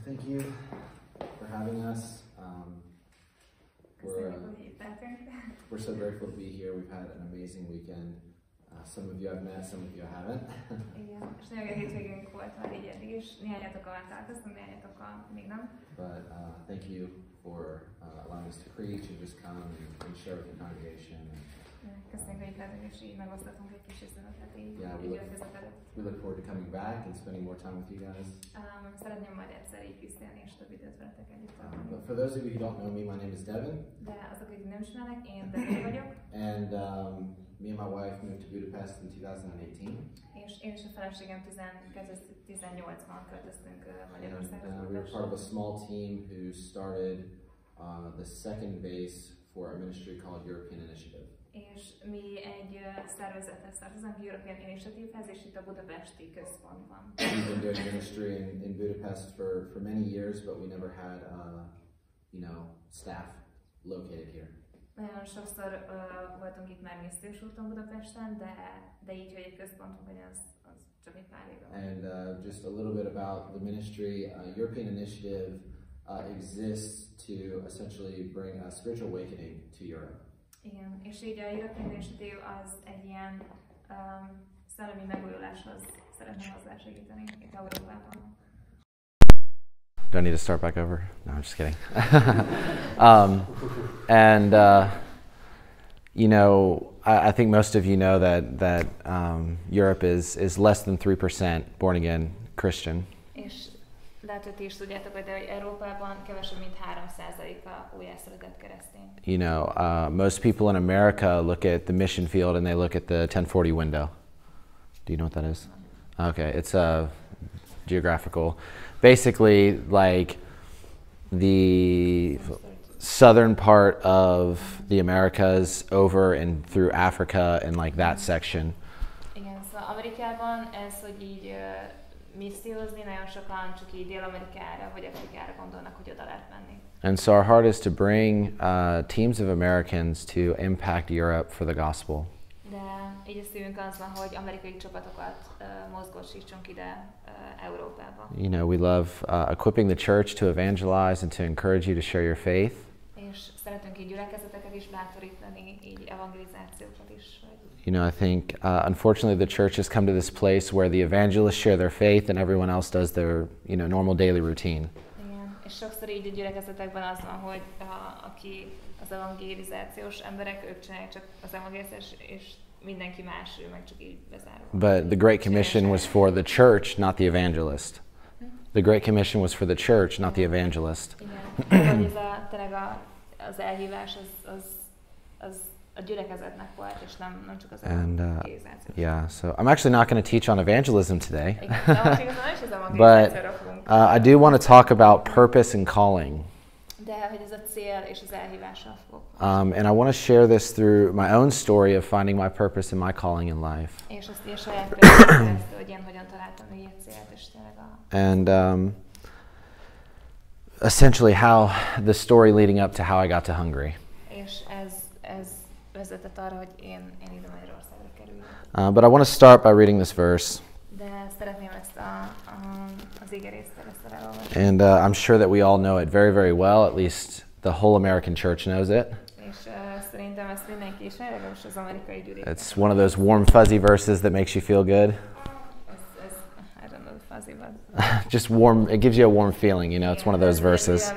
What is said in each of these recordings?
Thank you for having us. We're so grateful to be here. We've had an amazing weekend. Some of you I've met, some of you I haven't. Igen, és nagyon jó hétvégénk volt már így eddig is. Néhányatokkal már találkoztam, néhányatokkal még nem. But thank you for allowing us to preach and just come and share with the congregation. Köszönjük, hogy itt lehetünk és így megosztatunk egy kis üzenetet így gyülekezet előtt. We look forward to coming back and spending more time with you guys. Szeretném majd egyszer így visszajönni és több időt veletek együtt tölteni. But for those of you who don't know me, my name is Devin. De azok, akik nem ismernek, én Devin vagyok. And me and my wife moved to Budapest in 2018. És én és a feleségem 2018-ban költöztünk Magyarországra. And we were part of a small team who started the second base for a ministry called European Initiative. És mi egy szervezethez tartozunk, European Initiative-hez, és itt a budapesti központban. We've been doing ministry in Budapest for many years, but we never had, staff located here. Nagyon sokszor voltunk itt már missziós úton Budapesten, de így, hogy egy központunk, hogy az csak egy pár éve. And just a little bit about the ministry, European Initiative exists to essentially bring a spiritual awakening to Europe. Igen, és így a European Initiative az egy ilyen szellemi megújuláshoz szeretne hozzásegíteni itt Európában. Do I need to start back over? No, I'm just kidding. I think most of you know that Europe is less than 3% born again Christian. És lehet, hogy ti is tudjátok, hogy Európában kevesebb, mint 3%-a újjászületett keresztény. Most people in America look at the mission field and they look at the 1040 window. Do you know what that is? Okay, it's a geographical. Basically, like the southern part of the Americas over and through Africa and like that section. Igen, szóval Amerikában ez, hogy így missziózni, nagyon sokan csak így Dél-Amerikára vagy Afrikára gondolnak, hogy oda lehet menni. And so our heart is to bring teams of Americans to impact Europe for the gospel. De így a szívünk az van, hogy amerikai csapatokat mozgósítsunk ide Európába. We love equipping the church to evangelize and to encourage you to share your faith. És szeretünk így gyülekezeteket is bátorítani, így evangelizációkat is. I think unfortunately the church has come to this place where the evangelists share their faith and everyone else does their normal daily routine. Igen, és sokszor így a gyülekezetekben az van, hogy aki az evangelizációs emberek, ők csinálják csak az evangelizációs, és mindenki más, ő meg csak így bezárva. But the Great Commission was for the church, not the evangelist. The Great Commission was for the church, not the evangelist. Igen, hogy tényleg az elhívás az a gyülekezetnek volt, és nem csak az evangelizáció. Yeah, so I'm actually not going to teach on evangelism today. But I do want to talk about purpose and calling. De hogy ez a cél és az elhívással fog. And I want to share this through my own story of finding my purpose and my calling in life. És azt én saját például, hogy én hogyan találtam egy célt és tényleg And essentially how the story leading up to how I got to Hungary. És ez vezetett arra, hogy én ide Magyarországra kerüljek. But I want to start by reading this verse. De szeretném ezt az igerészt elolvasni. And I'm sure that we all know it very, very well. At least the whole American church knows it. És szerintem ezt mindenki ismeri, legalábbis az amerikai gyűlés. It's one of those warm, fuzzy verses that makes you feel good. I don't know the fuzzy, but just warm. It gives you a warm feeling. It's one of those verses.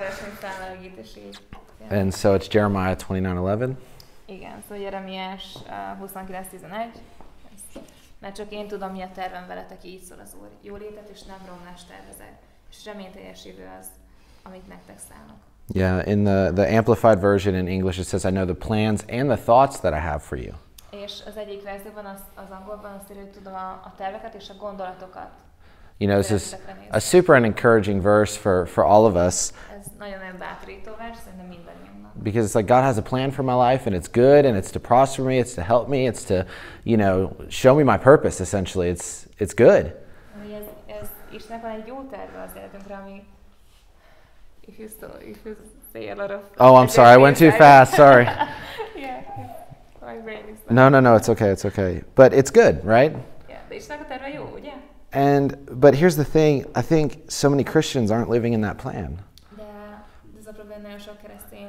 And so it's Jeremiah 29:11. Igen, szóval Jeremiás 29:11. Mert csak én tudom, mi a tervem veletek, így szól az Úr. Jólétet és nem romlást tervezek, és reményteljes jövő az, amit nektek szánok. Yeah, in the Amplified version in English it says, I know the plans and the thoughts that I have for you. És az egyik verzióban, az angolban azt írja, hogy tudom a terveket és a gondolatokat. This is a super encouraging verse for all of us. Ez nagyon bátorító vers, szerintem mindannyiunknak. Because it's like God has a plan for my life and it's good and it's to prosper me, it's to help me, it's to, show me my purpose essentially. It's good. Ez Istennek van egy jó terve az életünkre, ami if you say a lot of Oh, I'm sorry, I went too fast, sorry. Yeah, my brain is No, it's okay. But it's good, right? Yeah, de Istennek a terve jó, ugye? But here's the thing, I think so many Christians aren't living in that plan. De ez a probléma, nagyon sok keresztény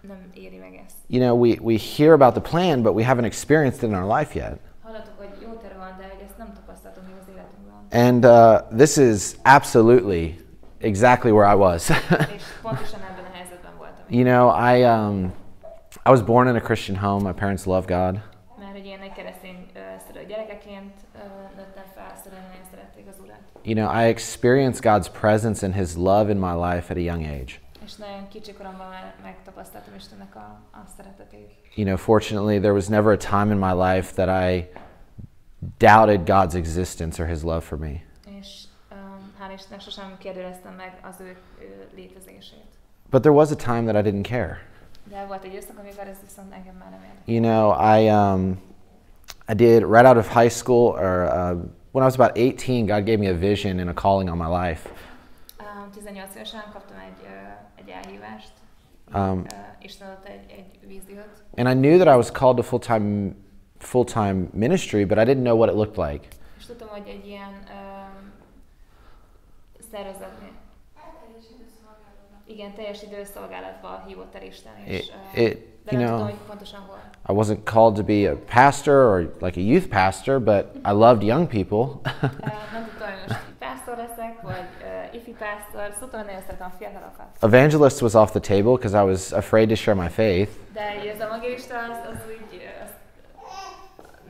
nem éri meg ezt. You know, we hear about the plan, but we haven't experienced it in our life yet. Hallottuk, hogy jó terve van, de hogy ezt nem tapasztaltunk még az életünkben. And this is absolutely exactly where I was. És pontosan ebben a helyzetben voltam. You know, I was born in a Christian home. My parents love God. Mert hogy én egy keresztény szülő gyerekeként nőttem fel, szülőim nagyon szerették az Urat. You know, I experienced God's presence and His love in my life at a young age. És nagyon kicsi koromban már megtapasztaltam Istennek a szeretetét. You know, fortunately, there was never a time in my life that I doubted God's existence or His love for me. És hál' Istennek sosem kérdőjeleztem meg az ő létezését. But there was a time that I didn't care. De volt egy időszak, amikor ez viszont engem már nem érdekelt. You know, I did right out of high school, or when I was about 18, God gave me a vision and a calling on my life. 18 évesen kaptam egy elhívást, Isten adott egy víziót. And I knew that I was called to full-time ministry, but I didn't know what it looked like. És tudtam, hogy egy ilyen szervezetnél. Igen, teljes időszolgálatba hívott el Isten, és de nem tudom, hogy pontosan hol. I wasn't called to be a pastor or like a youth pastor, but I loved young people. Nem tudtam, hogy most pásztor leszek, vagy ifi pásztor, szóval nagyon szeretem a fiatalokat. Evangelist was off the table because I was afraid to share my faith. De az evangélista az úgy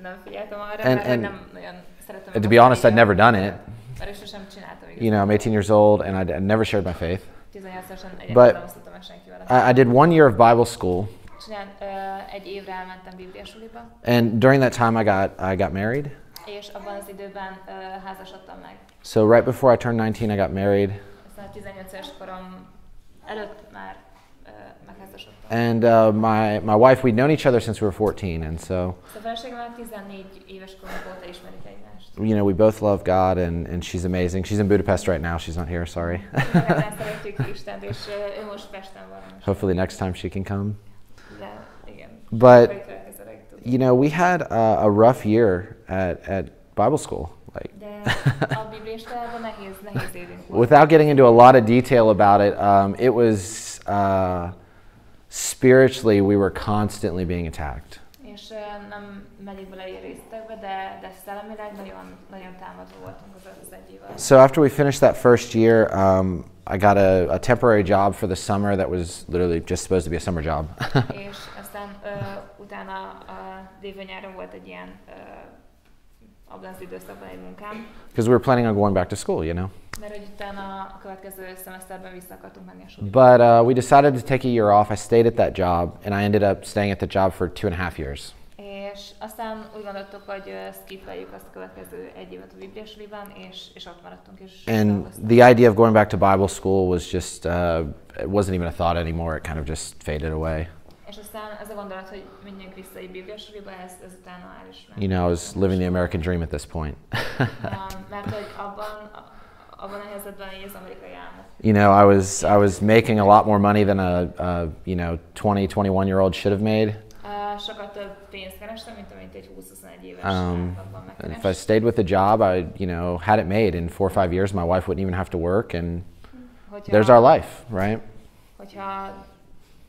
nem figyeltem arra, mert nem nagyon szeretem. And to be honest, I'd never done it. Mert is sosem csináltam. You know, I'm 18 years old and I'd never shared my faith. 18-osan But nem osztottam meg senkivel. I did 1 year of Bible school. Egy évre elmentem bibliasuliba. And during that time I got married. És abban az időben házasodtam meg. So right before I turned 19, I got married. Aztán a 18 éves korom előtt már megházasodtam. And my wife, we'd known each other since we were 14, and so. A feleségemmel 14 éves korunk óta ismerjük egymást. You know, we both love God, and she's amazing. She's in Budapest right now. She's not here. Sorry. Szeretjük Istent, és ő most Pesten van. Hopefully next time she can come. De igen. But you know, we had a rough year at Bible school. Like, a bibliaiskolában nehéz évünk volt. Without getting into a lot of detail about it was spiritually we were constantly being attacked. És nem megyek bele részletekbe, de szellemileg nagyon támadva voltunk az egy év alatt. So after we finished that first year, I got a temporary job for the summer that was literally just supposed to be a summer job. És aztán utána a dél-nyáron volt egy ilyen abban az időszakban egy munkám. Because we were planning on going back to school, you know. Mert hogy utána a következő szemeszterben vissza akartunk menni a suliba. But we decided to take a year off. I stayed at that job, and I ended up staying at the job for 2.5 years. És aztán úgy gondoltuk, hogy skippeljük azt a következő egy évet a bibliasulibán, és ott maradtunk. And the idea of going back to Bible school was just, it wasn't even a thought anymore. It kind of just faded away. És aztán ez a gondolat, hogy menjünk vissza egy bibliasuliba, ez utána el is ment. You know, I was living the American dream at this point. Mert hogy abban a helyzetben az amerikai álmok. You know, I was making a lot more money than a you know, 20, 21-year-old should have made. Sokkal több pénzt kerestem, mint amit egy 20-21 éves átlag megkeres. If I stayed with the job, I, you know, had it made. In 4 or 5 years, my wife wouldn't even have to work, and there's our life, right? Hogyha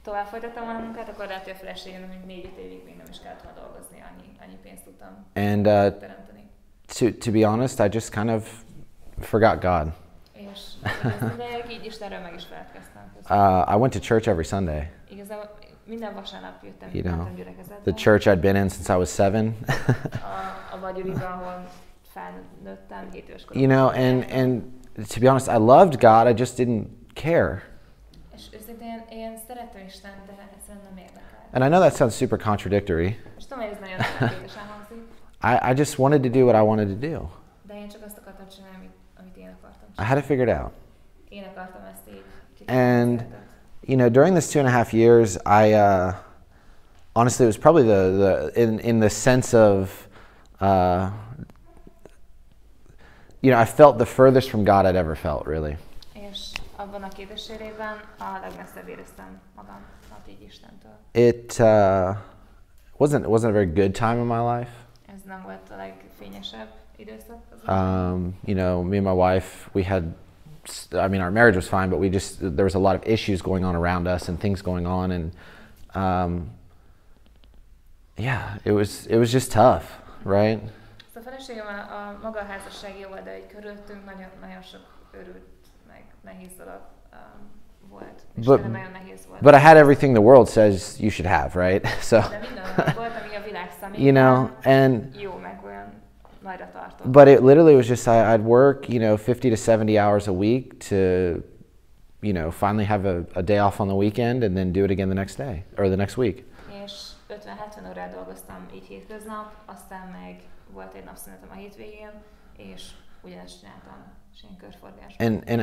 tovább folytattam volna a munkát, akkor lehet, hogy a feleségem még 4-5 évig még nem is kellett volna dolgozni, annyi pénzt tudtam teremteni. To be honest, I just kind of forgot God. És de így Istenről meg is feledkeztem. I went to church every Sunday. Igazából minden vasárnap jöttem, you know, mentem gyülekezetbe. the church I'd been in since I was 7. a gyüliben, ahol felnőttem 7 éves koromban. You know, and to be honest, I loved God, I just didn't care. És őszintén én szeretem Istent, de egyszerűen nem érdekel. And I know that sounds super contradictory. És tudom, hogy ez nagyon ellentétesen hangzik. I just wanted to do what I wanted to do. De én csak azt akartam csinálni, amit én akartam I had it figured out. Én akartam ezt így And you know, during this 2.5 years, I honestly, it was probably in the sense of you know, I felt the furthest from God I'd ever felt, really. És abban a kérdésében a legmesszebb éreztem magamat így Istentől. It wasn't a very good time in my life. Ez nem volt a legfényesebb időszak? You know, me and my wife, our marriage was fine, but there was a lot of issues going on around us and things going on, and it was just tough, right? A feleségem a maga a házassági oldalai körülöttünk nagyon sok őrült, meg nehéz dolog volt. És nagyon nehéz volt. But I had everything the world says you should have, right? So. De minden volt, ami a világ szemében you know, and jó, meg olyan nagyra tartott. But it literally was just I'd work, 50 to 70 hours a week to, finally have a day off on the weekend and then do it again the next day or the next week. És 50-70 órát dolgoztam így hétköznap, aztán meg volt egy napszünetem a hétvégén, és ugyanezt csináltam, és ilyen körforgásban. And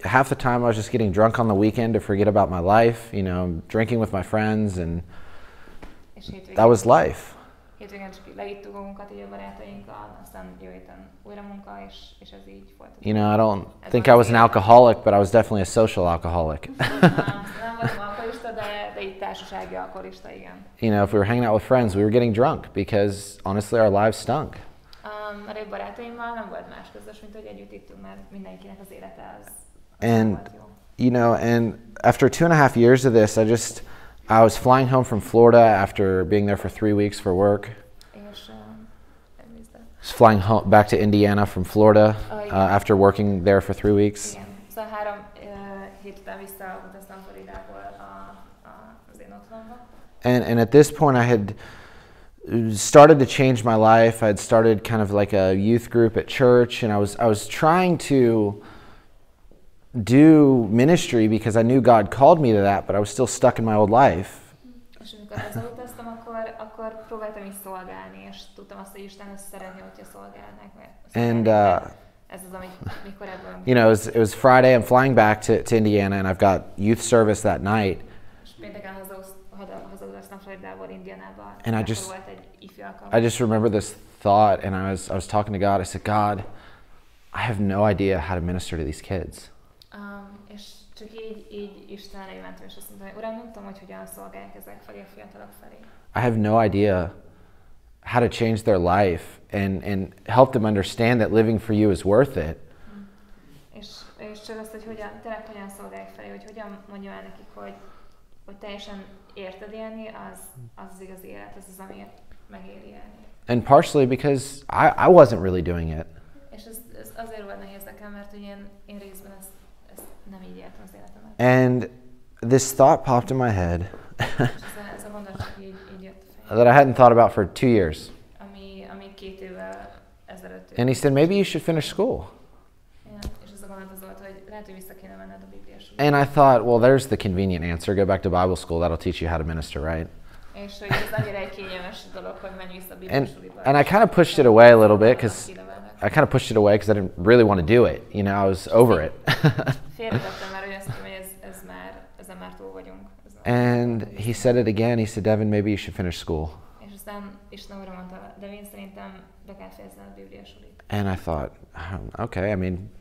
half the time I was just getting drunk on the weekend to forget about my life, drinking with my friends, and that was life. Hétvégén csak leittuk magunkat így a barátainkkal, aztán jó héten újra munka, és ez így folytatódott. I don't think I was an alcoholic, but I was definitely a social alcoholic. Nem voltam alkoholista, de így társasági alkoholista, igen. If we were hanging out with friends, we were getting drunk because honestly our lives stunk. A régi barátaimmal nem volt más közös, mint hogy együtt ittunk, mert mindenkinek az élete az and jó. And after 2.5 years of this, I was flying home from Florida after being there for 3 weeks for work. És was flying back to Indiana from Florida after working there for 3 weeks. Igen. Szóval 3 hét után visszautaztam Floridából az én otthonomba. And at this point I had started to change my life. I had started kind of like a youth group at church, and I was trying to do ministry because I knew God called me to that, but I was still stuck in my old life. És amikor hazautaztam, akkor próbáltam is szolgálni, és tudtam azt, hogy Isten ezt szeretné, hogyha szolgálnák, And ez az, amit mikor ebből... it was Friday. I'm flying back to Indiana, and I've got youth service that night. És pénteken hazautaztam Floridából Indianába, and volt egy ifjú alkalom. I just remember this thought, and I was talking to God. I said, God, I have no idea how to minister to these kids. És csak így Isten elé mentem, és azt mondtam, hogy Uram, nem tudom, hogy hogyan szolgálják ezek felé, a fiatalok felé. I have no idea how to change their life and help them understand that living for you is worth it. És csak azt, hogy tényleg hogyan szolgálják felé, hogy hogyan mondjam el nekik, hogy teljesen érted élni, az igazi élet, az az, amiért megéri élni. And partially because I wasn't really doing it. És ez azért volt nehéz nekem, mert hogy én részben ezt nem így éltem az életemet. And this thought popped in my head ez a gondolat így jött a that I hadn't thought about for 2 years. Ami 2 évvel ezelőtt. And he said, maybe you should finish school. És ez a gondolat az volt, hogy lehet, hogy vissza kéne menned a bibliás. And I thought, well, there's the convenient answer. Go back to Bible school. That'll teach you how to minister, right? És hogy ez annyira egy kényelmes dolog, hogy menj vissza a bibliás. And I kind of pushed it away a little bit because I didn't really want to do it. I was over it. Félretettem már, hogy azt mondom, hogy ezen már túl vagyunk. And he said it again. He said, Devin, maybe you should finish school. És aztán Isten újra mondta, Devin, szerintem be kell fejezned a bibliasulit. And I thought, okay, I mean,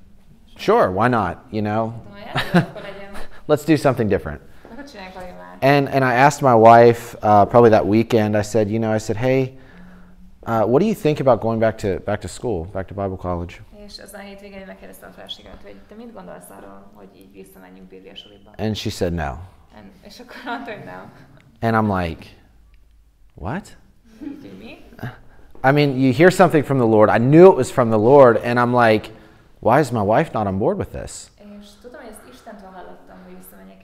sure, why not, Let's do something different. And I asked my wife probably that weekend, I said, hey, what do you think about going back to school, back to Bible college? És aztán hétvégén megkérdeztem a feleségemet, hogy te mit gondolsz arról, hogy így visszamenjünk bibliasuliba? And she said no. És akkor mondta, hogy no. And I'm like, what? Mi? I mean, you hear something from the Lord. I knew it was from the Lord, and I'm like, why is my wife not on board with this? És tudom, hogy ezt Istentől hallottam, hogy visszamenjek,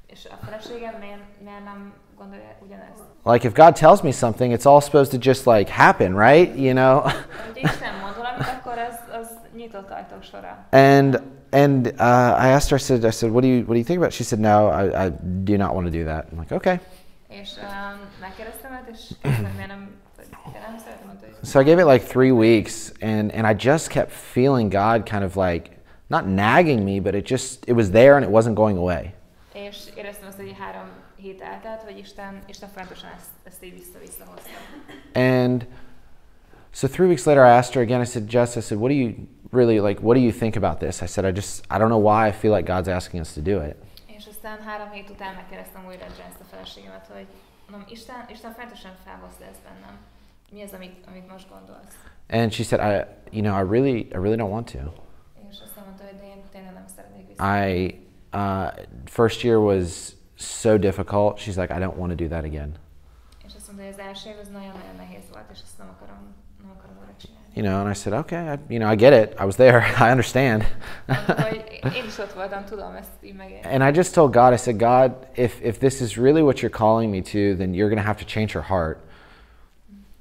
és a feleségem miért nem gondolja ugyanezt? Like, if God tells me something, it's all supposed to just like happen, right? Hogy Isten mond valamit, akkor az nyitott ajtók sora. And I asked her, I said, what do you think about it? She said, no, I do not want to do that. I'm like, okay. És megkérdeztem őt, és miért nem szeretem, mondta, hogy... So I gave it like 3 weeks, and I just kept feeling God kind of like, not nagging me, but it was there and it wasn't going away. És éreztem azt, hogy 3 hét eltelt, hogy Isten folyamatosan ezt így vissza hozta. And so 3 weeks later I asked her again, I said, Jess, what do you think about this? I said, I don't know why I feel like God's asking us to do it. És aztán 3 hét után megkérdeztem újra Jess a feleségemet, hogy mondom, Isten folyamatosan felhozta ezt bennem. Mi az, amit most gondolsz? And she said, I really don't want to. És azt mondta, hogy de én tényleg nem szeretnék vissza. First year was so difficult. She's like, I don't want to do that again. És azt mondta, hogy az első év az nagyon-nagyon nehéz volt, és ezt nem akarom újra csinálni. You know, and I said, okay, I get it. I was there. I understand. Én is ott voltam, tudom ezt így megérni. And I just told God, I said, God, if this is really what you're calling me to, then you're going to have to change her heart.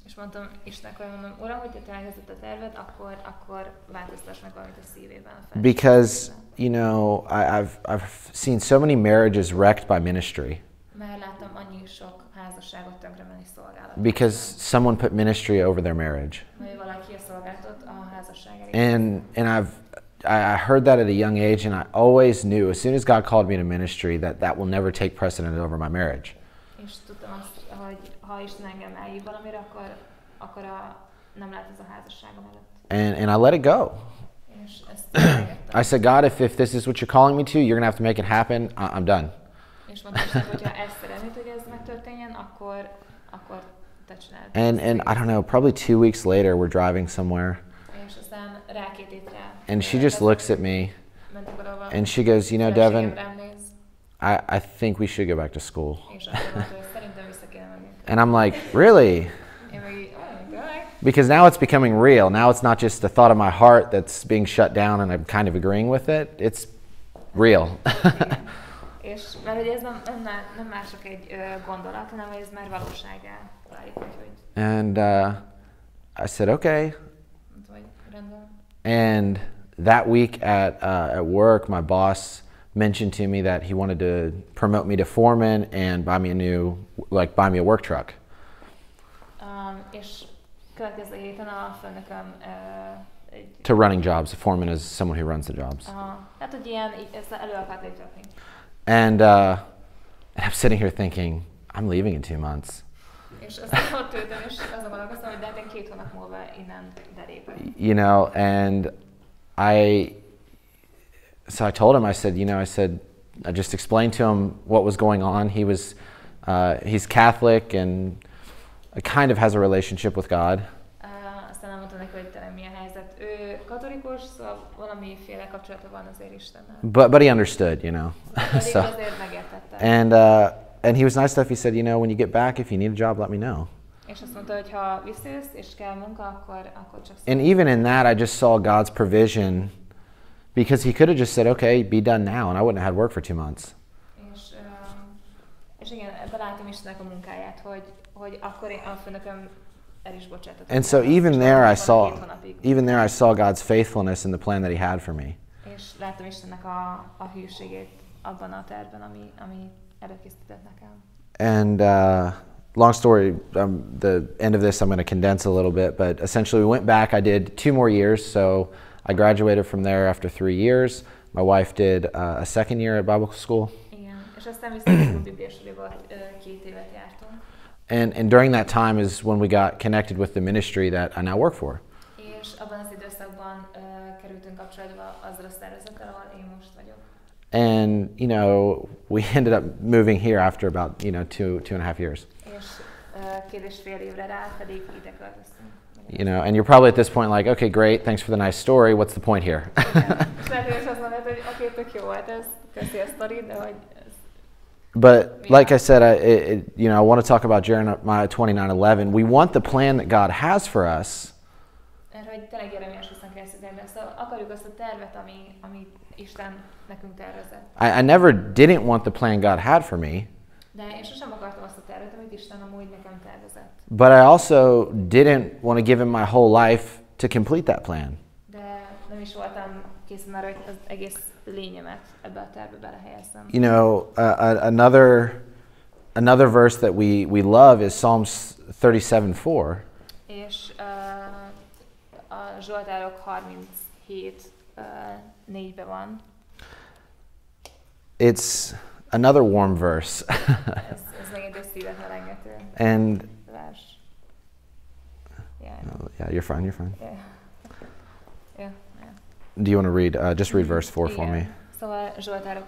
És mondtam Istennek, hogy mondom, Uram, hogy te elkezdett a tervet, akkor változtass meg valamit a szívében. Because, you know, I've seen so many marriages wrecked by ministry. Mert láttam annyi sok házasságot tönkre menni szolgálatban. Because someone put ministry over their marriage. Mert valaki a szolgálatot a házasság And I heard that at a young age, and I always knew as soon as God called me to ministry that will never take precedent over my marriage. És tudtam azt, hogy ha Isten engem elhív valamire, akkor nem lehet ez a házasságom előtt. And I let it go. És ezt I said, God, if this is what you're calling me to, you're going to have to make it happen. I'm done. És mondtam Istennek, hogy ha ezt szeretnéd, hogy ez megtörténjen, akkor te csináld. And I don't know, probably 2 weeks later, we're driving somewhere. És aztán rá 2 hétre. And she just looks at me, and she goes, you know, Devin, I think we should go back to school. And I'm like, really? Because now it's becoming real. Now it's not just a thought of my heart that's being shut down and I'm kind of agreeing with it. It's real. És mert hogy ez nem már csak egy gondolat, hanem hogy ez már valóságá válik. And I said, okay. And that week at work, my boss mentioned to me that he wanted to promote me to foreman and buy me a work truck. És következő héten a főnököm to running jobs. A foreman is someone who runs the jobs. Hát, hogy ilyen, ezt elő akart léptetni. And I'm sitting here thinking, I'm leaving in 2 months. És aztán ott ültem, és azon gondolkoztam, hogy de hát én 2 hónap múlva innen belépek. You know, and so I told him, I said, I just explained to him what was going on. He's Catholic and kind of has a relationship with God. Aztán elmondtam neki, hogy tényleg milyen helyzet. Ő katolikus, szóval valamiféle kapcsolata van azért Istennel. But he understood, you know. So, azért megértette. And he was nice enough. He said, when you get back, if you need a job, let me know. És azt mondta, hogy ha visszajössz és kell munka, akkor csak And even in that, I just saw God's provision, because he could have just said, okay, be done now, and I wouldn't have had work for 2 months. És igen, ebben látom Istennek a munkáját, hogy akkor a főnököm el is bocsátott. And so even there I saw God's faithfulness in the plan that he had for me. És láttam Istennek a hűségét abban a tervben, ami előkészített nekem. And long story, the end of this I'm going to condense a little bit, but essentially we went back. I did 2 more years, so I graduated from there after 3 years. My wife did a second year at Bible school. Igen, és aztán visszatértünk a bibliasuliba, 2 évet jártunk. And during that time is when we got connected with the ministry that I now work for. És abban az időszakban kerültünk kapcsolatba azzal a szervezettel, ahol én most vagyok. And we ended up moving here after about 2.5 years. És 2,5 évre rá pedig ide költöztünk. And you're probably at this point like, okay, great, thanks for the nice story. What's the point here? És lehet, hogy azt mondod, hogy oké, tök jó volt ez, köszi a sztorit, de hogy But like I said, I want to talk about Jeremiah 29:11. We want the plan that God has for us. Hogy tényleg Jeremiás 29:11-ben, szóval akarjuk azt a tervet, ami Isten nekünk tervezett. I never didn't want the plan God had for me. De én sosem akartam azt a tervet, amit Isten amúgy nekem tervezett. But I also didn't want to give him my whole life to complete that plan. De nem is voltam készen arra, hogy az egész lényemet ebbe a tervbe belehelyezzem. Another verse that we love is Psalms 37:4. És a Zsoltárok 37:4-ben van. It's another warm verse. ez megint egy szívet melengető vers. Yeah, you're fine. Yeah. Do you want to read? Just read verse 4 for me. Szóval Zsoltárok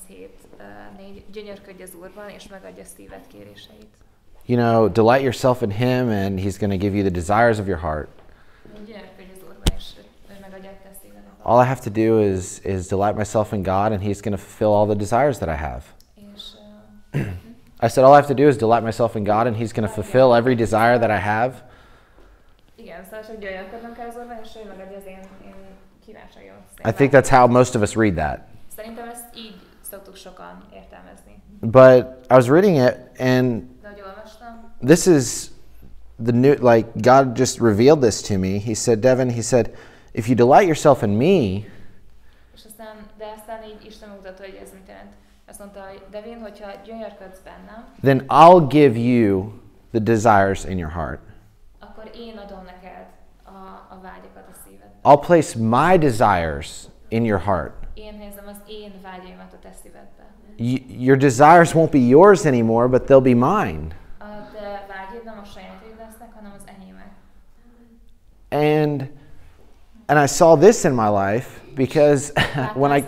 37:4. Gyönyörködj az Úrban, és megadja szíved kéréseit. Delight yourself in Him, and He's going to give you the desires of your heart. Gyönyörködj az Úrban, és ő megadja a te szívednek. All I have to do is delight myself in God, and He's going to fulfill all the desires that I have. És I said all I have to do is delight myself in God, and He's going to fulfill every desire that I have. igen, szóval csak gyönyörködnöm kell az Úrban, és ő megadja az én kívánságaimat. I think that's how most of us read that. Szerintem ezt így szoktuk sokan értelmezni. But I was reading it, and De ahogy olvastam, this is the new, like, God just revealed this to me. He said, Devin, He said, if you delight yourself in me, aztán így Isten mutatta, hogy ez mit jelent. Azt mondta, hogy Devin, hogyha gyönyörködsz bennem, then I'll give you the desires in your heart. akkor én adom neked a vágyakat a szívedbe. I'll place my desires in your heart. Én helyezem az én vágyaimat a te szívedbe. Your desires won't be yours anymore, but they'll be mine. A te vágyaid nem a sajátjaid lesznek, hanem az enyémek. And I saw this in my life because when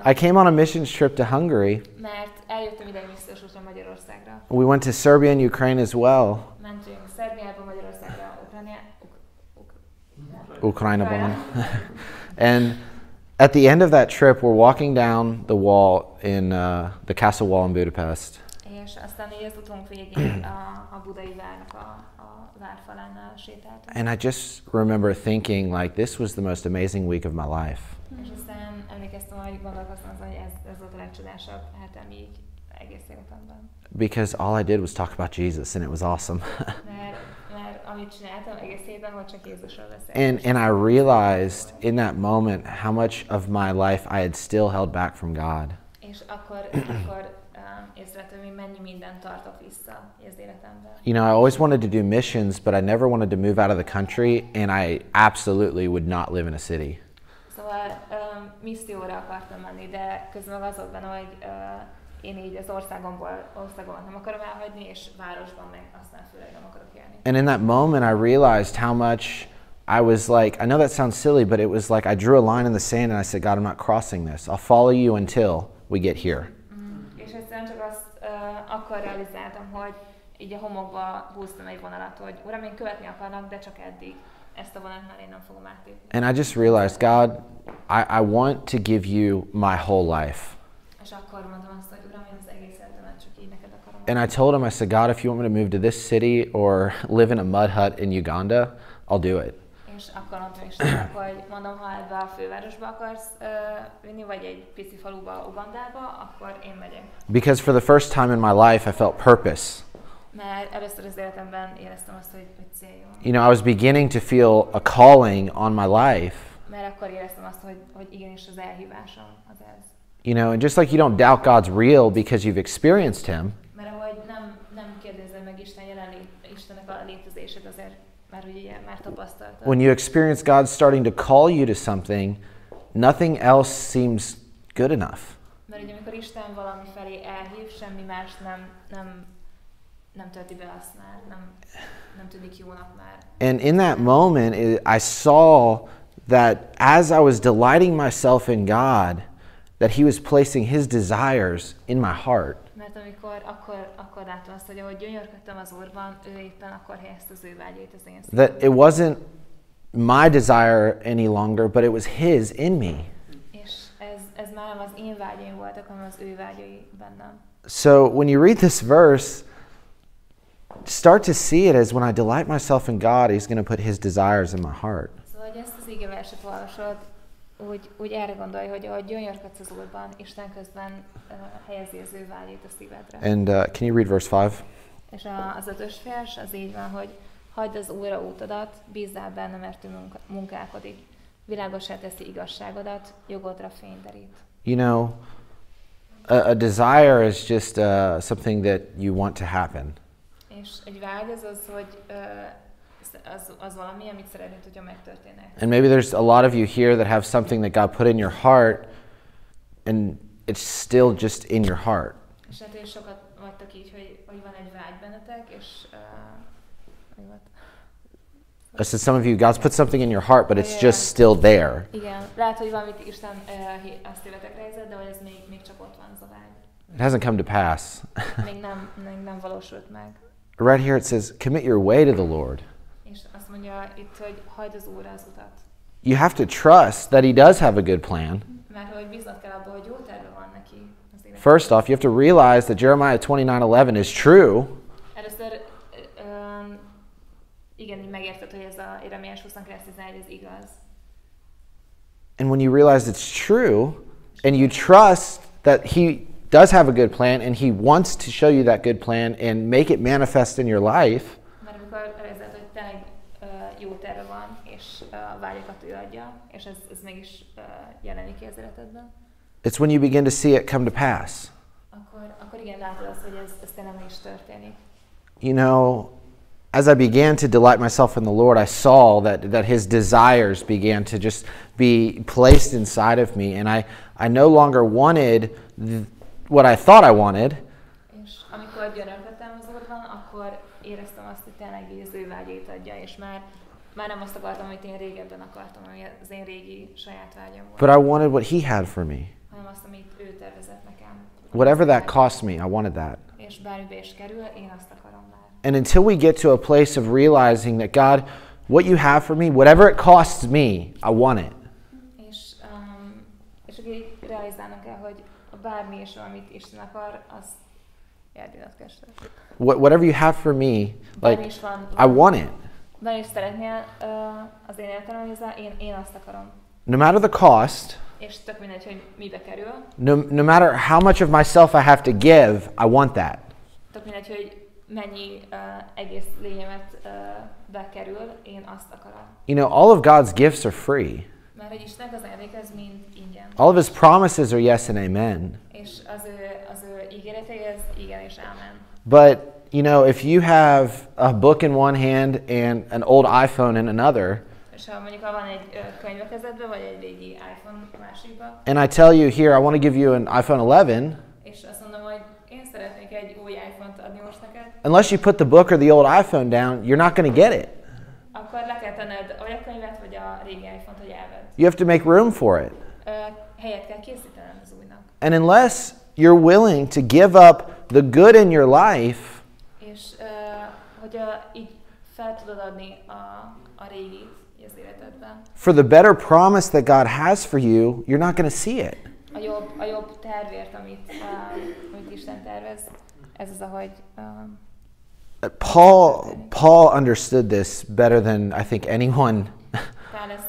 I came on a missions trip to Hungary, Mert eljöttem ide missziós útra Magyarországra. we went to Serbia and Ukraine as well. Mentünk Szerbiába, Magyarországra, Ukrajnában. And at the end of that trip, we're walking down the wall in the castle wall in Budapest. És aztán így az utunk végén a budai várnak a várfalánál sétáltunk. And I just remember thinking, like, this was the most amazing week of my life. És aztán emlékeztem, hogy gondolkoztam azon, hogy ez volt a legcsodásabb hetem így egész életemben. Because all I did was talk about Jesus, and it was awesome. mert amit csináltam egész héten, hogy csak Jézusról beszéltem. And I realized in that moment how much of my life I had still held back from God. És akkor észrevettem, hogy mennyi mindent tartok vissza az életemben. You know, I always wanted to do missions, but I never wanted to move out of the country, and I absolutely would not live in a city. Szóval misszióra akartam menni, de közben meg az volt benne, hogy én így az országomban nem akarom elhagyni, és városban meg aztán főleg nem akarok élni. And in that moment, I realized how much I was like, I know that sounds silly, but it was like I drew a line in the sand and I said, God, I'm not crossing this. I'll follow you until we get here. És egyszerűen csak azt akkor realizáltam, hogy így a homokba húztam egy vonalat, hogy Uram, én követni akarnak, de csak eddig. Ezt a vonalat már én nem fogom átlépni. And I just realized, God, I want to give you my whole life. És akkor mondtam azt, hogy Uram, én az egész életemet csak így neked akarom. And I told him, I said, God, if you want me to move to this city or live in a mud hut in Uganda, I'll do it. És akkor mondtam Istennek, hogy mondom, ha ebbe a fővárosba akarsz vinni, vagy egy pici faluba, Ugandába, akkor én megyek. Because for the first time in my life, I felt purpose. Mert először az életemben éreztem azt, hogy célom. You know, I was beginning to feel a calling on my life. Mert akkor éreztem azt, hogy igenis az elhívásom az ez. You know, and just like you don't doubt God's real because you've experienced Him, Mert ahogy nem kérdezem meg Istennek a létezését azért, mert hogy ilyen már tapasztaltam. when you experience God starting to call you to something, nothing else seems good enough. Mert ugye amikor Isten valami felé elhív, semmi más nem tölti be azt már, nem tűnik jónak már. And in that moment, I saw that as I was delighting myself in God, that He was placing His desires in my heart. Mert akkor láttam azt, hogy ahogy gyönyörködtem az Úrban, ő éppen akkor helyezte az ő vágyait az én szívembe. That it wasn't my desire any longer, but it was His in me. És ez már nem az én vágyaim voltak, hanem az ő vágyai bennem. So when you read this verse, start to see it as when I delight myself in God, He's going to put His desires in my heart. Szóval, hogy ezt az igeverset olvasod, úgy erre gondolj, hogy ahogy gyönyörködsz az Úrban, Isten közben helyezi az ő vágyait a szívedre. And can you read verse 5? És az 5-ös vers az így van, hogy hagyd az Úrra útodat, bízzál benne, mert ő munkálkodik. Világossá teszi igazságodat, jogodra fényt. You know, a desire is just something that you want to happen. És egy vágy az, hogy az valami, amit szeretnéd, hogyha megtörténnek. And maybe there's a lot of you here that have something that God put in your heart, and it's still just in your heart. És hát sokat vagytok így, hogy van egy vágy bennetek, és I said some of you, God's put something in your heart, but it's just still there. Igen, lehet, hogy valamit Isten azt életekre helyezett, de hogy ez még csak ott van, az a vágy. It hasn't come to pass. még nem valósult meg. Right here it says, commit your way to the Lord. És azt mondja itt, hogy hagyd az Úrra az utat. You have to trust that he does have a good plan. Mert hogy bíznod kell abban, hogy jó terve van neki az életben. First off, you have to realize that Jeremiah 29:11 is true. Először igen, így megérted, hogy ez a Jeremiás 29:11 ez igaz. And when you realize it's true and you trust that he does have a good plan and he wants to show you that good plan and make it manifest in your life, Mert amikor érzed, hogy tényleg jó terve van, és vágyakat ő adja, és ez mégis jelenik ki az életedben, it's when you begin to see it come to pass. akkor igen, látod azt, hogy ez tényleg meg is történik. You know, as I began to delight myself in the Lord, I saw that his desires began to just be placed inside of me, and I no longer wanted what I thought I wanted. És amikor gyönyörködtem az Úrban, akkor éreztem azt, hogy tényleg az ő vágyait adja, és már nem azt akartam, amit én régebben akartam, ami az én régi saját vágyam volt. But I wanted what he had for me. Hanem azt, amit ő tervezett nekem. Whatever that cost me, I wanted that. És bármibe is kerül, én azt akarom már. And until we get to a place of realizing that God, what you have for me, whatever it costs me, I want it. És akkor így realizálnunk kell, hogy bármi is, amit Isten akar, az eldidatkestek. Whatever you have for me, like, I want it. Bármi is szeretnél az én életemben, én azt akarom. No matter the cost, és tök mindegy, hogy mibe kerül. No matter how much of myself I have to give, I want that. Tök mindegy, hogy mennyi egész lényemet bekerül, én azt akarom. You know, all of God's gifts are free. Mert hogy Istennek az ajándék ez mind ingyen. All of his promises are yes and amen. És az ő ígéretei ez igen és amen. But, you know, if you have a book in one hand and an old iPhone in another, és ha mondjuk van egy könyv a kezedben, vagy egy régi iPhone másikba, and I tell you here, I want to give you an iPhone 11, és azt mondom, hogy én szeretnék egy új iPhone-t adni most neked, unless you put the book or the old iPhone down, you're not going to get it. akkor le kell tenned vagy a könyvet, vagy a régi iPhone-t, hogy elvedd. You have to make room for it. Helyet kell készítened az újnak. And unless you're willing to give up the good in your life, és hogyha így fel tudod adni a régit az életedben, for the better promise that God has for you, you're not going to see it. A jobb tervért, amit Isten tervez, ez az, ahogy Paul understood this better than I think anyone. talán ezt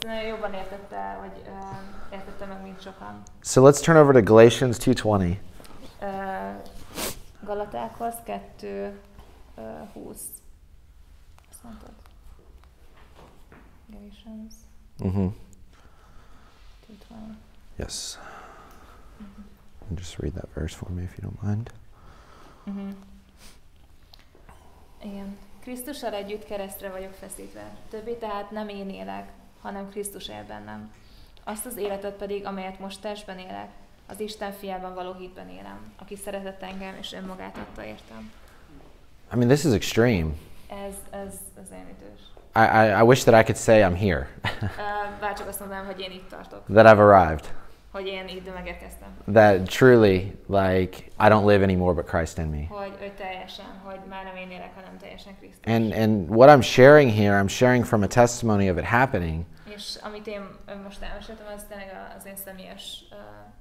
nagyon jobban értette, vagy értette meg, mint sokan. So let's turn over to Galatians 2:20. Galatákhoz 2:20. Azt mondtad? Galatians 2:20. Yes. Just read that verse for me if you don't mind. Igen. Krisztussal együtt keresztre vagyok feszítve. Többé tehát nem én élek, hanem Krisztus él bennem. Azt az életet pedig, amelyet most testben élek, az Isten fiában való hitben élem, aki szeretett engem és önmagát adta értem. I mean, this is extreme. Ez olyan ütős. I wish that I could say I'm here. Bár csak azt mondanám, hogy én itt tartok. That I've arrived. Hogy én itt megérkeztem. That truly, like, I don't live anymore but Christ in me. Hogy teljesen, hogy már nem én élek, hanem teljesen Krisztus. And what I'm sharing here, I'm sharing from a testimony of it happening. És amit én most elmeséltem, az tényleg az én személyes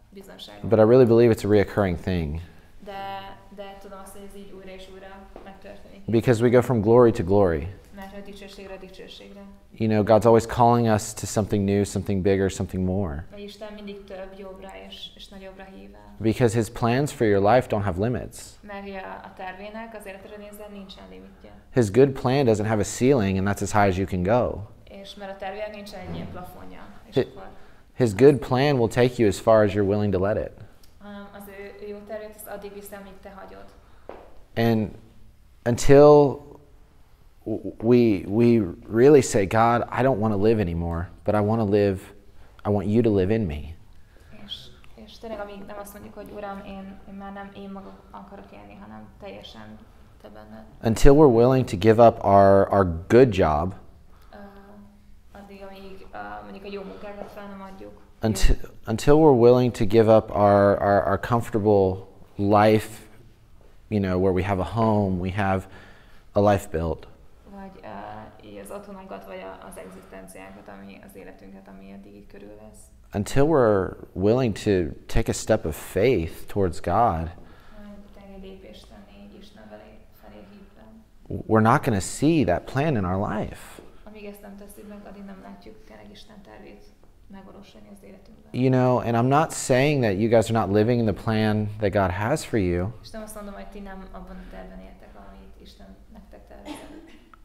bizonságom. But I really believe it's a reoccurring thing. De tudom azt, hogy ez így újra és újra megtörténik. Because we go from glory to glory. Mert a dicsőségre, dicsőségre. You know, God's always calling us to something new, something bigger, something more. Mert Isten mindig több, jobbra és nagyobbra hív el. Because his plans for your life don't have limits. Mert a tervének az életre nézve nincsen limitje. His good plan doesn't have a ceiling, and that's as high as you can go. És mert a tervének nincsen egy ilyen plafonja. His good plan will take you as far as you're willing to let it. Az ő jó tervét az addig viszi, amíg te hagyod. And until we really say, God, I don't want to live anymore, but I want you to live in me. És tényleg, amíg nem azt mondjuk, hogy Uram, én már nem én magam akarok élni, hanem teljesen te benned. Until we're willing to give up our good job. Addig, amíg mondjuk a jó munkákat fel nem adjuk. Until we're willing to give up our comfortable life, you know, where we have a home, we have a life built. Vagy otthonunkat, vagy az egzisztenciánkat, ami az életünket, ami eddig így körülvesz. Until we're willing to take a step of faith towards God, we're not going to see that plan in our life. Amíg ezt nem tesszük meg, addig nem látjuk tényleg Isten tervét megvalósulni az életünkben. You know, and I'm not saying that you guys are not living in the plan that God has for you. És nem azt mondom, hogy ti nem abban a tervben éltek, amit Isten nektek tervezett.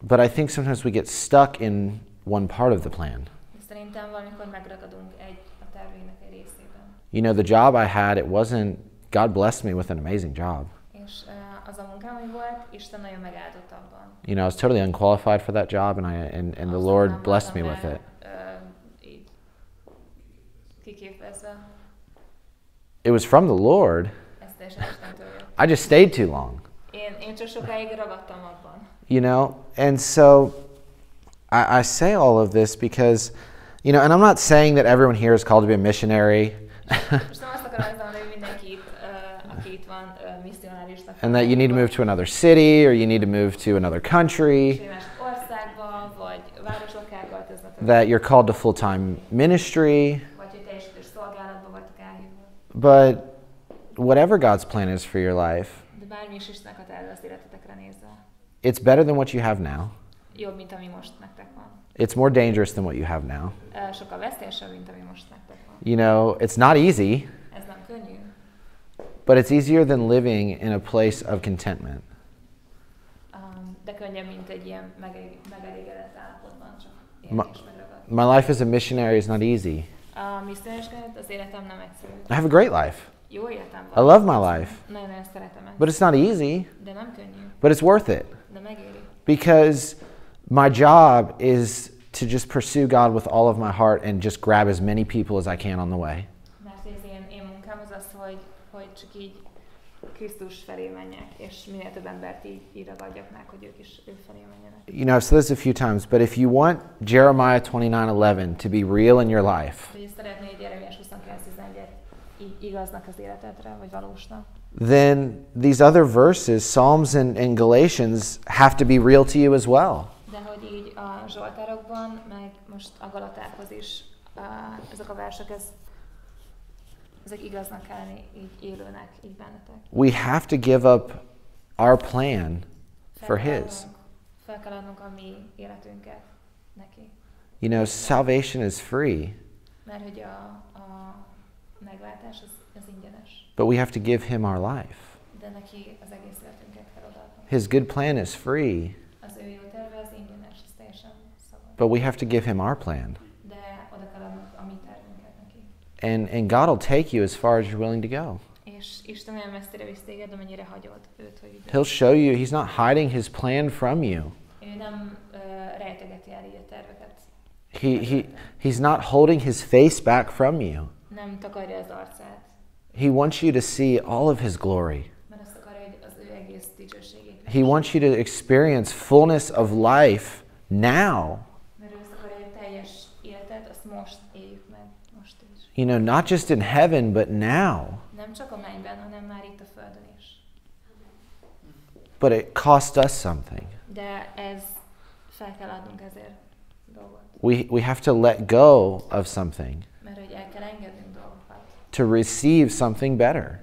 But I think sometimes we get stuck in one part of the plan. Szerintem valamikor megragadunk a tervének egy részében. You know, the job I had, it wasn't, God blessed me with an amazing job. És az a munkám, ami volt, Isten nagyon megáldott abban. You know, I was totally unqualified for that job, and the Lord blessed me with it. It was from the Lord. I just stayed too long. Én csak sokáig ragadtam abban. You know, and so I say all of this because, you know, and I'm not saying that everyone here is called to be a missionary. And that you need to move to another city or you need to move to another country. That you're called to full-time ministry. But whatever God's plan is for your life, it's better than what you have now. It's more dangerous than what you have now. You know, it's not easy, but it's easier than living in a place of contentment. My life as a missionary is not easy. I have a great life. I love my life. But it's not easy. But it's worth it. Because my job is to just pursue God with all of my heart and just grab as many people as I can on the way. You know, I've said this a few times, but if you want Jeremiah 29:11 to be real in your life, then these other verses, Psalms and Galatians, have to be real to you as well. We have to give up our plan for His. You know, salvation is free. But we have to give Him our life. His good plan is free. But we have to give Him our plan. And God will take you as far as you're willing to go. He'll show you. He's not hiding His plan from you. He's not holding His face back from you. He wants you to see all of His glory. He wants you to experience fullness of life now. You know, not just in heaven, but now. But it cost us something. We have to let go of something to receive something better.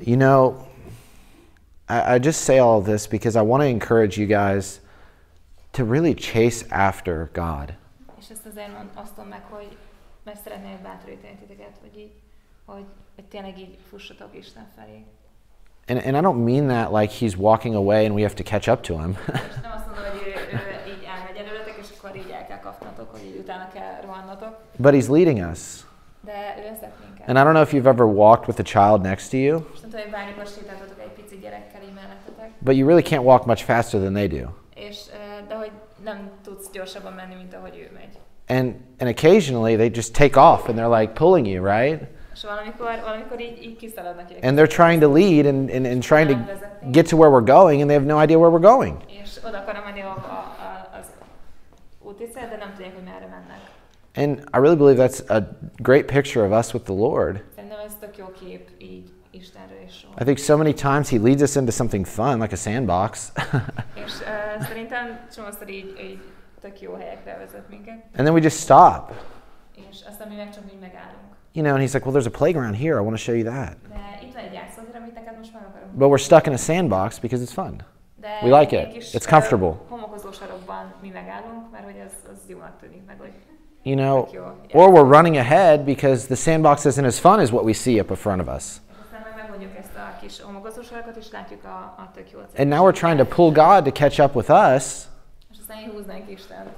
You know, I just say all of this because I want to encourage you guys to really chase after God. És ezt azért osztom meg, hogy mert szeretnék bátorítani titeket, hogy tényleg így fussatok Isten felé. And I don't mean that like He's walking away and we have to catch up to Him. És nem azt mondom, hogy ő így elmegy előletek, és akkor így el kell kapnatok, hogy így utána kell rohannatok. But He's leading us. De ő vezet minket. And I don't know if you've ever walked with a child next to you. És nem tudom, hogy bármikor sétáltatok egy pici gyerekkel így mellettetek. But you really can't walk much faster than they do. És de hogy nem tudsz gyorsabban menni, mint ahogy ő megy. And occasionally they just take off and they're like pulling you, right? És valamikor így kiszaladnak. And they're trying to lead and trying to get to where we're going and they have no idea where we're going. És oda akarnak menni az úticél, de nem tudják, hogy merre mennek. And I really believe that's a great picture of us with the Lord. Szerintem ez tök jó kép így Istenről és róla. I think so many times he leads us into something fun, like a sandbox. És szerintem csomószor így tök jó helyekre vezet minket. And then we just stop. És aztán mi meg csak így megállunk. You know, and he's like, well, there's a playground here. I want to show you that. De itt van egy játszótér, amit neked most meg akarok. But we're stuck in a sandbox because it's fun. De We like it. egy kis, It's comfortable. Homokozó sarokban mi megállunk, mert hogy az jónak tűnik, meg hogy You know, or we're running ahead because the sandbox isn't as fun as what we see up in front of us. aztán megmondjuk ezt a kis homokozó sarokat, és látjuk a tök jó célt. And now we're trying to pull God to catch up with us. És aztán így húznánk Istent.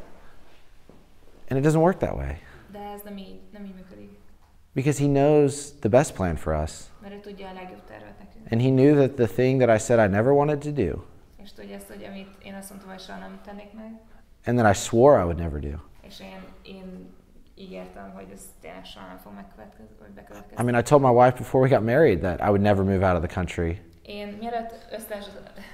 And it doesn't work that way. De ez nem így működik. Because he knows the best plan for us. Mert ő tudja a legjobb tervet nekünk. And he knew that the thing that I said I never wanted to do, És tudja ezt, hogy amit én azt mondtam, hogy soha nem tennék meg, and that I swore I would never do. és én ígértem, hogy ez tényleg soha nem fog bekövetkezni. I mean, I told my wife before we got married that I would never move out of the country. Én mielőtt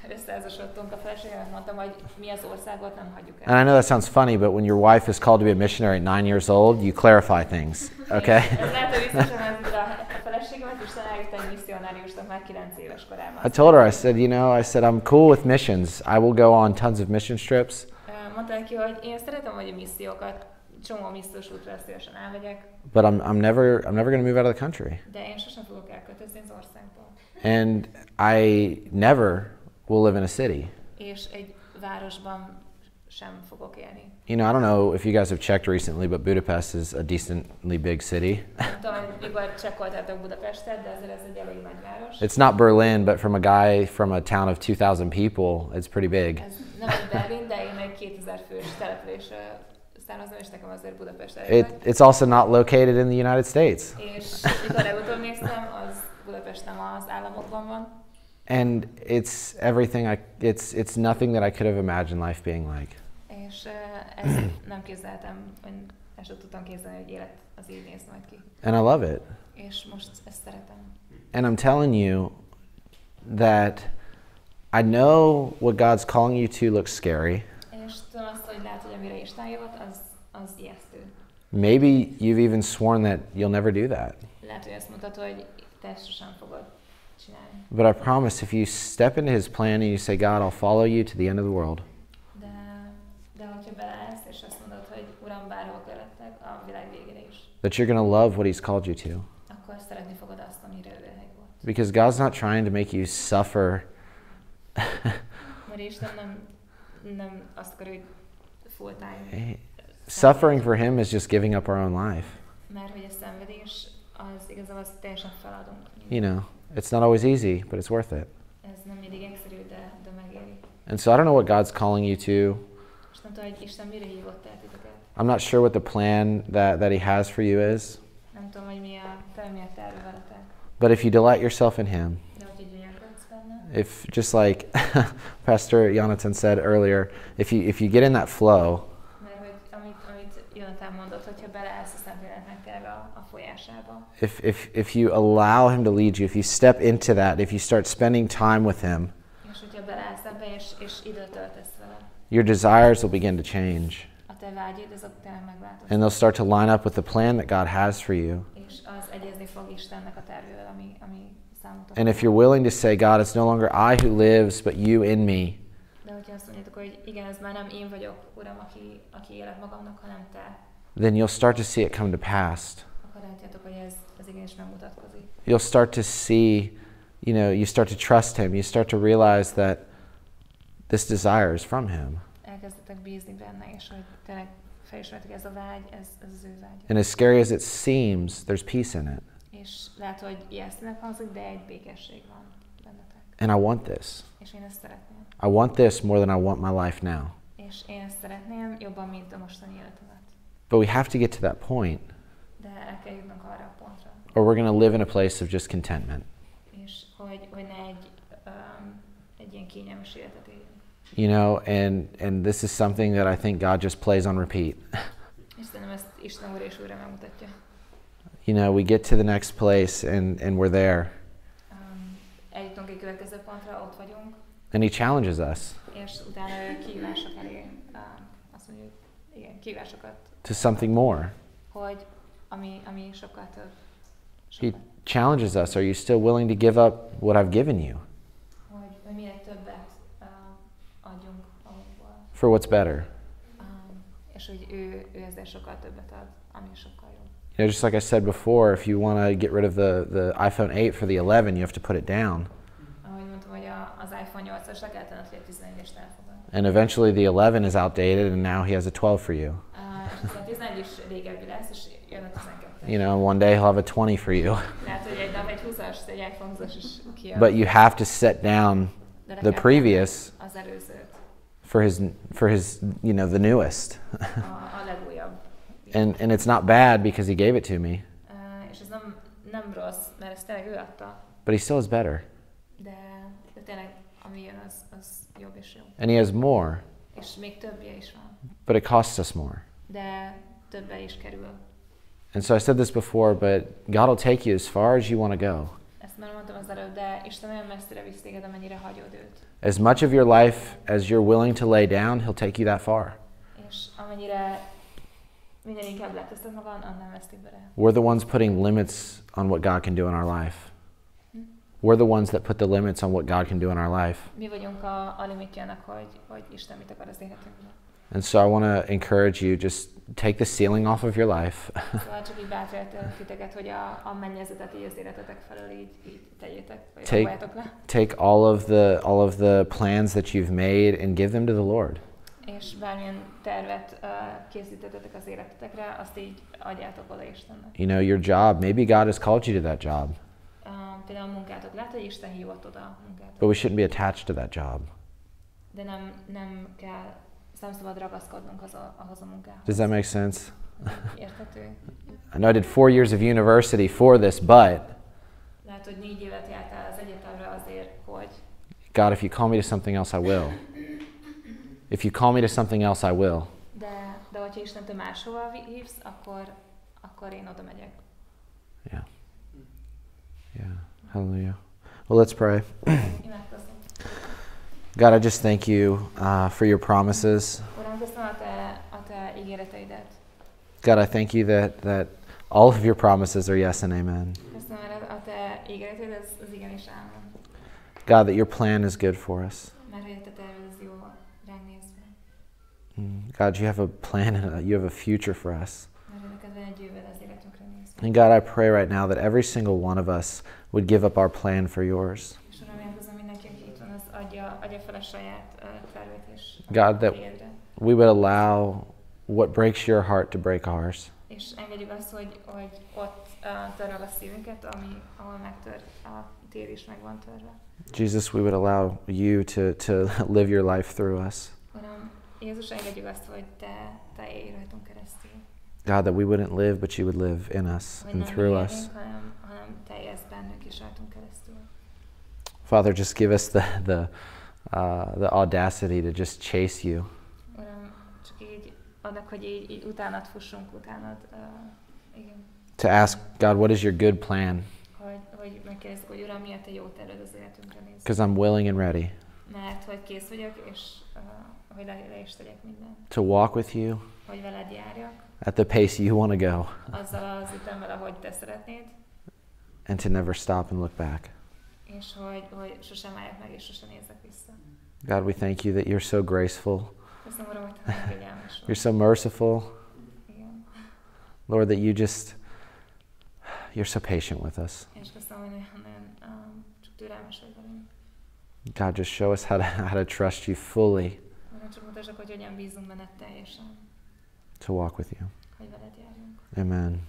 összeházasodtunk a feleségemet, mondtam, hogy mi az országot nem hagyjuk el. And I know that sounds funny, but when your wife is called to be a missionary at 9 years old, you clarify things, okay? Ez lehet, hogy biztosan a feleségemet is eljutott egy misszionáriusnak már 9 éves korában. I told her, I said, you know, I'm cool with missions. I will go on tons of mission trips. Mondta neki, hogy én szeretem, hogy a missziókat, csomó missziós útra szívesen elmegyek. But I'm never going to move out of the country. De én sosem fogok elköltözni az országból. And I never will live in a city. És egy városban sem fogok élni. You know, I don't know if you guys have checked recently, but Budapest is a decently big city. Nem tudom, mikor csekkoltátok Budapestet, de azért ez egy elég nagy város. It's not Berlin, but from a guy from a town of 2,000 people, it's pretty big. Ez nem egy Berlin, de én egy 2000 fős településre származom, és nekem azért Budapest elég nagy. It's also not located in the United States. És mikor legutóbb néztem, az Budapest nem az államokban van. And it's everything it's nothing that I could have imagined life being like. És ezt nem képzeltem, vagy ezt sem tudtam képzelni, hogy élet az így néz majd ki. And I love it. És most ezt szeretem. And I'm telling you that I know what God's calling you to looks scary. És tudom azt, hogy lehet, hogy amire Isten hívott, az ijesztő. Maybe you've even sworn that you'll never do that. Lehet, hogy azt mondtad, hogy te ezt sosem fogod csinálni. But I promise, if you step into His plan and you say, God, I'll follow you to the end of the world. De hogyha beleállsz, és azt mondod, hogy Uram, bárhol követtek a világ végére is, That you're going to love what He's called you to. akkor szeretni fogod azt, amire ő elhívott. Because God's not trying to make you suffer. Mert Isten nem azt akarja, hogy full time. Suffering for Him is just giving up our own life. Mert hogy a szenvedés az igazából az teljesen feladunk. You know, it's not always easy, but it's worth it. Ez nem mindig egyszerű, de megéri. And so I don't know what God's calling you to. És nem tudom, hogy Isten mire hívott el titeket. I'm not sure what the plan that He has for you is. Nem tudom, hogy mi a terve veletek. But if you delight yourself in Him, De hogy gyönyörködsz benne. if just like Pastor Jonathan said earlier, if you get in that flow, Mert hogy amit Jonathan mondott, hogyha beleállsz a Szentléleknek tényleg a folyásába. if you allow Him to lead you, if you step into that, if you start spending time with Him, És hogyha beleállsz ebbe, és időt töltesz vele, your desires will begin to change. a te vágyid, azok tényleg megváltoznak. And they'll start to line up with the plan that God has for you. És az egyezni fog Istennek a tervével, ami számotokra. And if you're willing to say, God, it's no longer I who lives, but you in me, De hogyha azt mondjátok, hogy igen, ez már nem én vagyok, Uram, aki élet magamnak, hanem te, then you'll start to see it come to pass. akkor látjátok, hogy ez igenis megmutatkozik. You'll start to see, you start to trust Him. You start to realize that this desire is from Him. Elkezdetek bízni benne, és hogy tényleg felismertek, ez a vágy, ez az ő vágy. And as scary as it seems, there's peace in it. És lehet, hogy ijesztőnek hangzik, de egy békesség van bennetek. And I want this. És én ezt szeretném. I want this more than I want my life now. És én ezt szeretném jobban, mint a mostani életemet. But we have to get to that point, De el kell jutnunk arra a pontra. or we're going to live in a place of just contentment. És hogy ne egy ilyen kényelmes életet éljünk. You know, and this is something that I think God just plays on repeat. És szerintem ezt Isten úr és újra megmutatja. You know, we get to the next place and we're there. Eljutunk egy következő pontra, ott vagyunk. And He challenges us És utána ő kihívások elé, azt mondjuk, igen, kihívásokat, to something more. hogy ami sokkal több, He challenges us. Are you still willing to give up what I've given you? Hogy minél többet adjunk magunkból. For what's better? És hogy ő ezzel sokkal többet ad, ami sokkal jobb. You know, just like I said before, if you want to get rid of the iPhone 8 for the 11, you have to put it down. Ahogy mondtam, hogy az iPhone 8-as le kell tenned, hogy a 11-est elfogad. And eventually the 11 is outdated, and now he has a 12 for you. És a 11 is régebbi lesz, és jön a 12. You know, one day he'll have a 20 for you. Lehet, hogy egy nap egy 20-as, egy iPhone 20-as is kijön. But you have to set down the previous az előzőt. For his you know, the newest. A legújabb. And it's not bad because he gave it to me. És ez nem rossz, mert ezt tényleg ő adta. But he still is better. De tényleg ami jön, az jobb és jobb. And he has more. És még többje is van. But it costs us more. De többe is kerül. And so I said this before, but God will take you as far as you want to go. Ezt már mondtam az előbb, de Isten olyan messzire visz téged, amennyire hagyod őt. As much of your life as you're willing to lay down, he'll take you that far. És amennyire minél inkább leteszed magad, annál vesztik bele. We're the ones putting limits on what God can do in our life. We're the ones that put the limits on what God can do in our life. Mi vagyunk a limitje annak, hogy Isten mit akar az életünkben. And so I want to encourage you, just take the ceiling off of your life. Szóval csak így bátorítok titeket, hogy a mennyezetet így az életetek felől így tegyétek, vagy raboljátok le. Take all of the plans that you've made and give them to the Lord. És bármilyen tervet készítettetek az életetekre, azt így adjátok oda Istennek. You know, your job, maybe God has called you to that job. Például a munkátok, lehet, hogy Isten hívott oda a munkátok. But we shouldn't be attached to that job. De nem kell, nem szabad ragaszkodnunk ahhoz a munkához. Does that make sense? Érthető? I know I did 4 years of university for this, but Lehet, hogy 4 évet jártál az egyetemre azért, hogy God, if you call me to something else, I will. If you call me to something else, I will. De hogyha Istentől máshova hívsz, akkor én oda megyek. Yeah. Yeah. Hallelujah. Well, let's pray. God, I just thank you for your promises. Uram, köszönöm a te ígéreteidet. God, I thank you that all of your promises are yes and amen. Köszönöm a te ígéreteid, az igen és ámen. God, that your plan is good for us. Mert hogy a te terved az jó ránk nézve. God, you have a plan and you have a future for us. Mert neked van egy jövőd az életünkre nézve. And God, I pray right now that every single one of us would give up our plan for yours. És Uram, én köszönöm mindenki, aki itt van, az adja fel a saját tervét és God, that tiédre. we would allow what breaks your heart to break ours. És engedjük azt, hogy ott töröl a szívünket, ahol megtör, a tiéd is meg van törve. Jesus, we would allow you to live your life through us. Uram, Jézus, engedjük azt, hogy te élj rajtunk keresztül. God, that we wouldn't live, but you would live in us and through us. hanem te élsz bennünk és rajtunk keresztül. Father, just give us the audacity to just chase you. Uram, csak így annak, hogy így utánad fussunk, utánad, igen. To ask, God, what is your good plan? Hogy megkérdezzük, hogy Uram, mi a te jó terved az életünkre nézve. Because I'm willing and ready Mert hogy kész vagyok, és hogy le is tegyek mindent. to walk with you Hogy veled járjak. at the pace you want to go Azzal az ütemmel, ahogy te szeretnéd. and to never stop and look back. És hogy sosem álljak meg, és sosem nézzek vissza. God, we thank you that you're so graceful. Köszönöm, Uram, hogy te nagyon kegyelmes vagy. You're so merciful. Igen. Lord, that you're so patient with us. És köszönöm, hogy nagyon csak türelmes vagy velünk. God, just show us how to trust you fully, Uram, csak mutasd, hogy hogyan bízunk benned teljesen. to walk with you. Hogy veled járjunk. Amen.